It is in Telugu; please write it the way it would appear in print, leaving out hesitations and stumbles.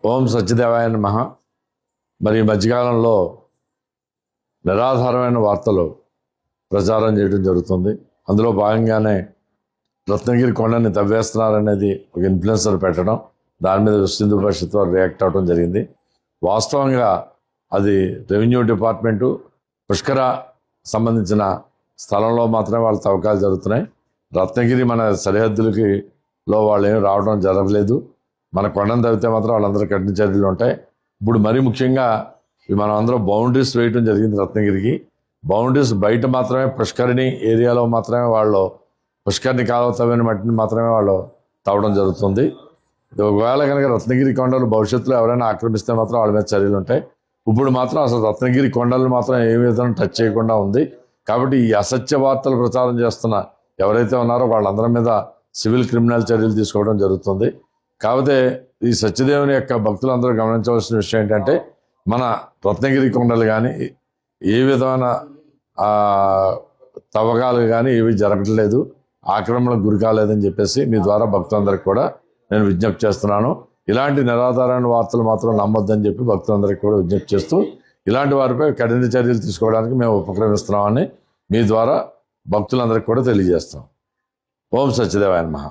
ఓం సత్యదేవాయ నమః. మరి ఈ మధ్యకాలంలో నిరాధారమైన వార్తలు ప్రచారం చేయడం జరుగుతుంది. అందులో భాగంగానే రత్నగిరి కొండని తవ్వేస్తున్నారనేది ఒక ఇన్ఫ్లుయెన్సర్ పెట్టడం, దాని మీద హిందూ పరిషత్ వారు రియాక్ట్ అవ్వడం జరిగింది. వాస్తవంగా అది రెవెన్యూ డిపార్ట్మెంటు పుష్కర సంబంధించిన స్థలంలో మాత్రమే వాళ్ళ తవ్వకాలు జరుగుతున్నాయి. రత్నగిరి మన సరిహద్దులకి వాళ్ళు ఏమి రావడం జరగలేదు. మన కొండను తవ్వితే మాత్రం వాళ్ళందరూ కఠిన చర్యలు ఉంటాయి. ఇప్పుడు మరీ ముఖ్యంగా మనం అందరం బౌండరీస్ వేయడం జరిగింది. రత్నగిరికి బౌండరీస్ బయట మాత్రమే పుష్కరిణి ఏరియాలో మాత్రమే వాళ్ళు పుష్కరిణి కాలువ తవ్విన మట్టిని మాత్రమే వాళ్ళు తవ్వడం జరుగుతుంది. ఒకవేళ కనుక రత్నగిరి కొండలు భవిష్యత్తులో ఎవరైనా ఆక్రమిస్తే మాత్రం వాళ్ళ మీద చర్యలు ఉంటాయి. ఇప్పుడు మాత్రం అసలు రత్నగిరి కొండలు మాత్రం ఏ విధంగా టచ్ చేయకుండా ఉంది. కాబట్టి ఈ అసత్య వార్తలు ప్రచారం చేస్తున్న ఎవరైతే ఉన్నారో వాళ్ళందరి మీద సివిల్ క్రిమినల్ చర్యలు తీసుకోవడం జరుగుతుంది. కాకపోతే ఈ సత్యదేవుని యొక్క భక్తులందరూ గమనించవలసిన విషయం ఏంటంటే, మన రత్నగిరి కొండలు కానీ ఏ విధమైన తవ్వకాలు కానీ ఏవి జరగట్లేదు, ఆక్రమణకు గురి కాలేదని చెప్పేసి మీ ద్వారా భక్తులందరికీ కూడా నేను విజ్ఞప్తి చేస్తున్నాను. ఇలాంటి నిరాధారమైన వార్తలు మాత్రం నమ్మొద్దని చెప్పి భక్తులందరికీ కూడా విజ్ఞప్తి చేస్తూ, ఇలాంటి వారిపై కఠిన చర్యలు తీసుకోవడానికి మేము ఉపక్రమిస్తున్నామని మీ ద్వారా భక్తులందరికీ కూడా తెలియజేస్తాం. ఓం సత్యదేవాయ నమః.